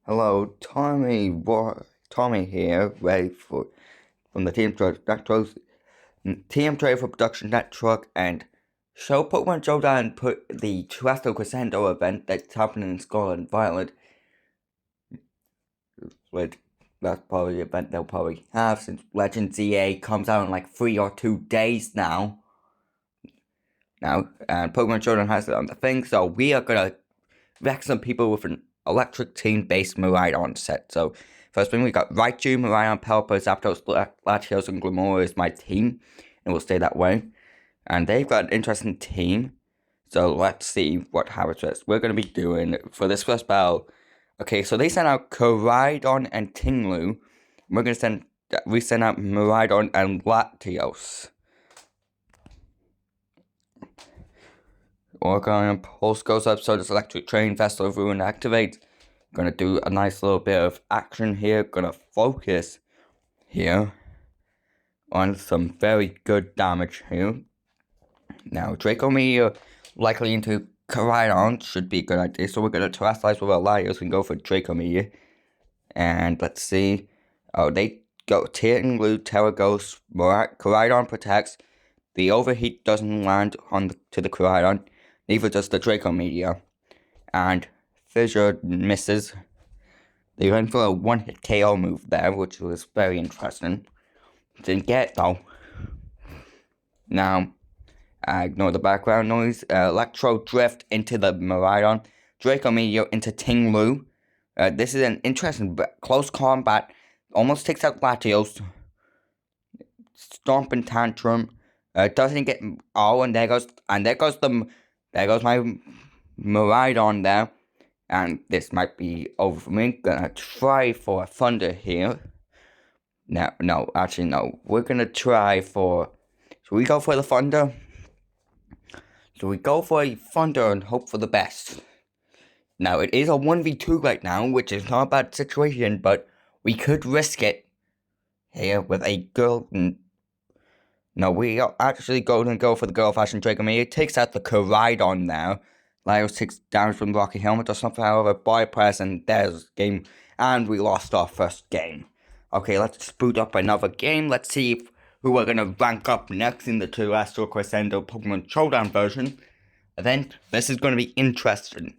Hello, Tommy here, ready from the Team Trade for Production Network and Pokemon Showdown put the Terastral Crescendo event that's happening in Scotland Violet. With that's probably the event they'll probably have since Legend ZA comes out in like 3 or 2 days now. And Pokemon Showdown has it on the thing, so we are gonna wreck some people with an electric team-based Miraidon set. So, first thing we got Raichu, Miraidon, Pelipper, Zapdos, Latios, and Glimmer is my team, and will stay that way. And they've got an interesting team, so let's see what happens first. We're going to be doing, for this first battle, okay, so they sent out Koraidon and Tinglu. We're going to send out Miraidon and Latios. We're going to pulse goes up, so this electric train vessel ruin activates. Gonna do a nice little bit of action here. Gonna focus here on some very good damage here. Now Draco Meteor likely into Koraidon should be a good idea. So we're gonna terastallize with our Latios and go for Draco Meteor. And let's see. Oh, they go Tinglu, Terra Ghost, Koraidon protects. The overheat doesn't land to the Koraidon. Neither does the Draco Meteor. And Fissure misses. They went for a one-hit KO move there, which was very interesting. Didn't get it though. Now, ignore the background noise. Electro Drift into the Miraidon. Draco Meteor into Tinglu. This is an interesting close combat. Almost takes out Latios. Stomp and Tantrum. Doesn't get. Oh, and there goes my Miraidon there. And this might be over for me. Gonna try for a Thunder here. No, actually no. We're gonna try for. Should we go for the Thunder? So we go for a Thunder and hope for the best. Now it is a 1v2 right now, which is not a bad situation, but we could risk it here with a girl. No, we are actually going to go for the Girl Fashion Draco Meteor. It takes out the Koraidon now. Latios takes damage from Rocky Helmet or something, however, bypass, and there's game. And we lost our first game. Okay, let's boot up another game. Let's see who we're going to rank up next in the Terastral Crescendo Pokemon Showdown version. And then, this is going to be interesting.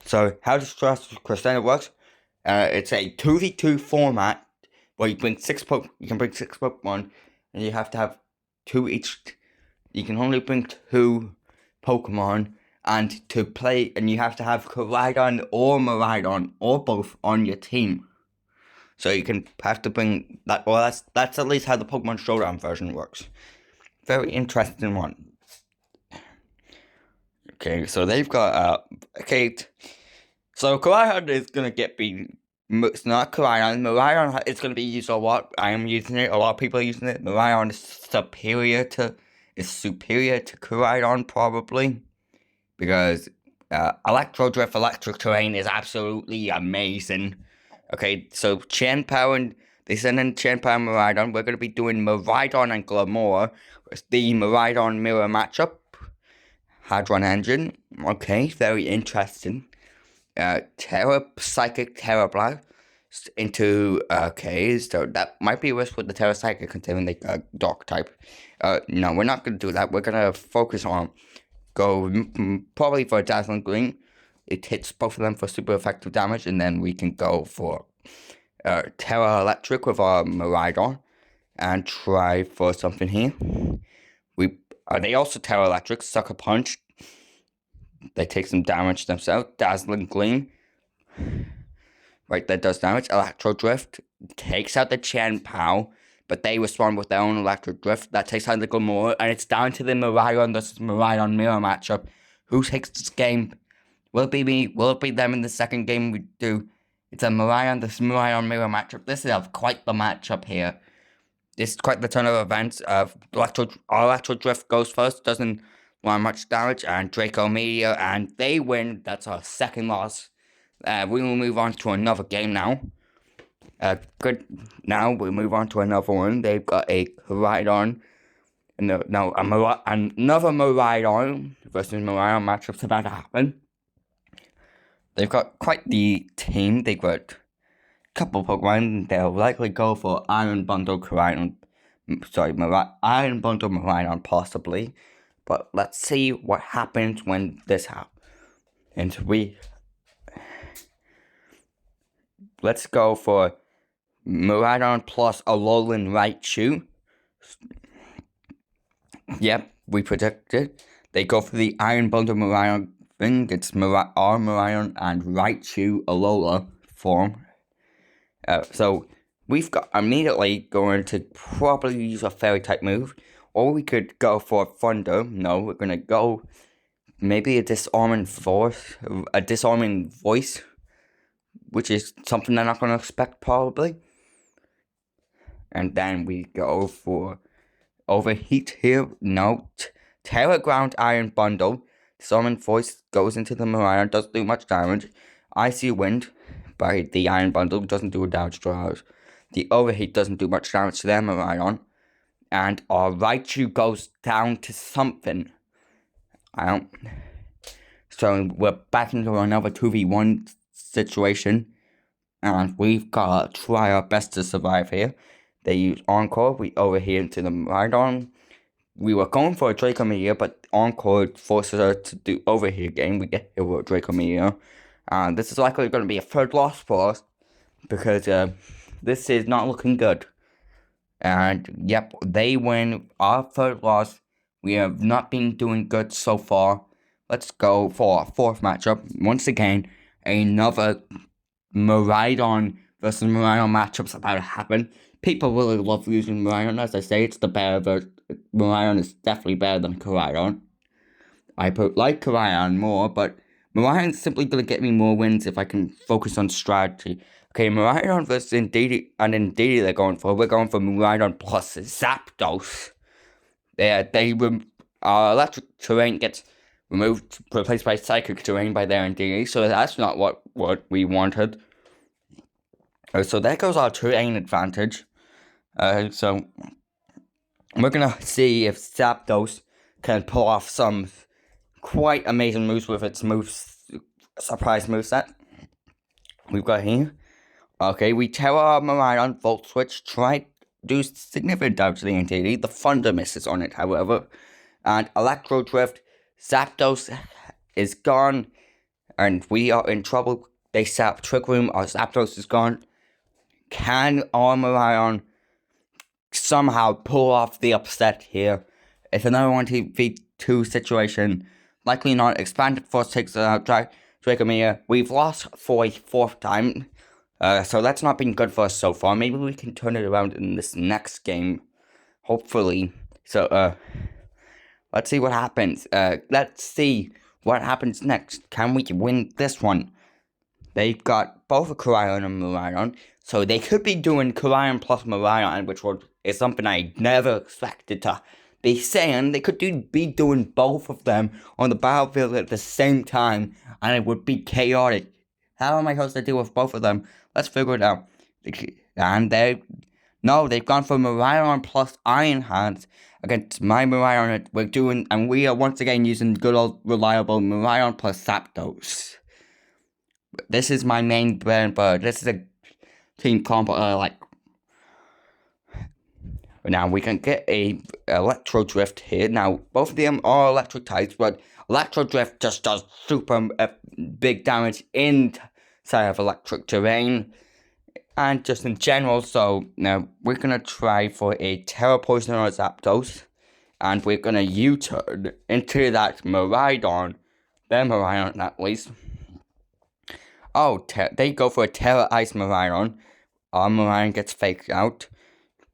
So, how does Terastral Crescendo works? It's a 2v2 format where you bring you can bring 6 Pokemon, and you have to have 2 each. You can only bring 2 Pokemon. And to play, and you have to have Koraidon or Miraidon or both on your team. So you can have to bring that. Well, that's at least how the Pokemon Showdown version works. Very interesting one. Okay, so they've got okay. So Koraidon is gonna it's not Koraidon. Miraidon is gonna be used a lot. I am using it. A lot of people are using it. Miraidon is superior to Koraidon probably. Because Electro Drift Electric Terrain is absolutely amazing. Okay, so they send in Power Miraidon. We're going to be doing Miraidon and Glimmer. It's the Miraidon Mirror matchup. Hadron Engine. Okay, very interesting. Psychic Terra Blast into, okay, so that might be a risk with the Terra Psychic considering the Dark type. No, we're not going to do that. We're going to focus on probably for a Dazzling Gleam. It hits both of them for super effective damage, and then we can go for Terra Electric with our Miraidon and try for something here. They also Terra Electric, Sucker Punch. They take some damage themselves. Dazzling Gleam. Right, that does damage. Electro Drift takes out the Chien-Pao. But they respond with their own Electric Drift. That takes out the Glimmer. And it's down to the Miraidon versus Miraidon Mirror matchup. Who takes this game? Will it be me? Will it be them in the second game we do? It's a Miraidon versus Miraidon Mirror matchup. This is quite the matchup here. This is quite the turn of events. Electro Drift goes first. Doesn't want much damage. And Draco Meteor. And they win. That's our second loss. We will move on to another game now. Good. Now we move on to another one. They've got a Koraidon. Another Miraidon versus Miraidon matchup's about to happen. They've got quite the team. They've got a couple Pokemon. They'll likely go for Iron Bundle Koraidon. Sorry, Iron Bundle Miraidon possibly. But let's see what happens when this happens. And let's go for Miraidon plus Alolan Raichu. Yep, we predicted. They go for the Iron Bundle Miraidon thing. It's our Miraidon and Raichu Alola form. So we've got immediately going to probably use a Fairy type move. Or we could go for Thunder. No, we're going to go maybe a disarming voice, which is something they're not going to expect probably. And then we go for Overheat here. No, Terra Ground Iron Bundle. Disarming voice goes into the Miraidon, doesn't do much damage. Icy Wind by the Iron Bundle doesn't do a damage to ours. The Overheat doesn't do much damage to their Miraidon. And our Raichu goes down to something. So we're back into another 2v1 situation. And we've got to try our best to survive here. They use Encore. We overheat into the Miraidon. We were going for a Draco Meteor, but Encore forces us to do overheat again. We get hit with a Draco Meteor. This is likely going to be a third loss for us. Because this is not looking good. And yep, they win our third loss. We have not been doing good so far. Let's go for our fourth matchup. Once again, another Miraidon versus Miraidon matchup's about to happen. People really love using Miraidon. As I say, it's the better version. Miraidon is definitely better than Koraidon. I like Koraidon more, but Miraidon's simply going to get me more wins if I can focus on strategy. Okay, Miraidon versus Indeedee, and Indeedee we're going for Miraidon plus Zapdos. Our electric terrain gets removed, replaced by psychic terrain by their Indeedee, so that's not what we wanted. So there goes our terrain advantage. So we're gonna see if Zapdos can pull off some quite amazing moves with its surprise moveset. We've got here. Okay, we tear our Miraidon, Volt Switch, try to do significant damage to the Indeedee. The Thunder misses on it, however. And Electro Drift, Zapdos is gone, and we are in trouble. They sap Trick Room, our Zapdos is gone. Can our Miraidon somehow pull off the upset here? It's another 1v2 situation. Likely not. Expanded Force takes out Draco Meteor. We've lost for a fourth time. So that's not been good for us so far. Maybe we can turn it around in this next game. Hopefully. So, let's see what happens. Let's see what happens next. Can we win this one? They've got both a Koraidon and Miraidon. So they could be doing Koraidon plus Miraidon, which is something I never expected to be saying. They could be doing both of them on the battlefield at the same time, and it would be chaotic. How am I supposed to deal with both of them? Let's figure it out. And they've gone for Miraidon plus Iron Hands against my Miraidon. And we are once again using good old reliable Miraidon plus Zapdos. This is my main brand, but this is a team combo like. Now we can get a Electro Drift here. Now both of them are electric types, but Electro Drift just does super big damage inside of electric terrain and just in general. So now we're gonna try for a Terra Poison or Zapdos, and we're gonna U-turn into that Miraidon, their Miraidon at least. Oh, they go for a Terra Ice Miraidon. Our Miraidon gets faked out.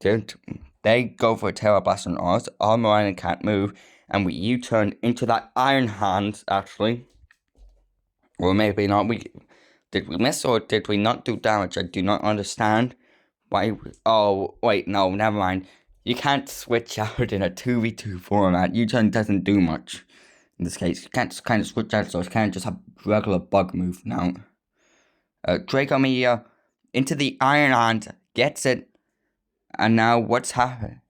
They go for a Terra Blast on ours. Our Miraidon can't move, and we U-turn into that Iron Hands, actually. Or maybe not. Did we miss or did we not do damage? I do not understand. Why? Oh, wait, no, never mind. You can't switch out in a 2v2 format. U-turn doesn't do much. In this case, you can't kind of switch out, so it's kind of just a regular bug move now. Draco Meteor into the Iron Hand, gets it. And now what's happening?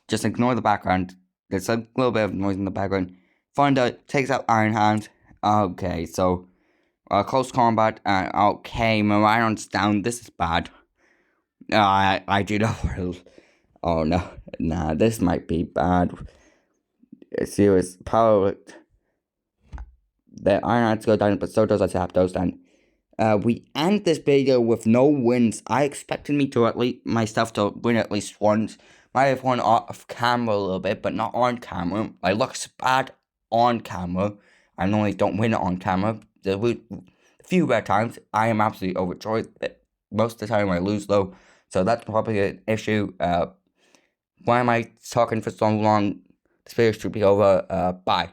Just ignore the background. There's a little bit of noise in the background. Thunder takes out Iron Hand. Okay, so Close combat. Okay, Marion's down. This is bad. I do not want to. Oh no, nah, this might be bad. Serious power. The Iron Knights go down, but so does Zapdos. And we end this video with no wins. I expected me to myself to win at least once. Might have won off camera a little bit, but not on camera. I looks bad on camera. I normally don't win it on camera. The few rare times I am absolutely overjoyed. Most of the time I lose though, so that's probably an issue. Why am I talking for so long? This video should be over. Bye.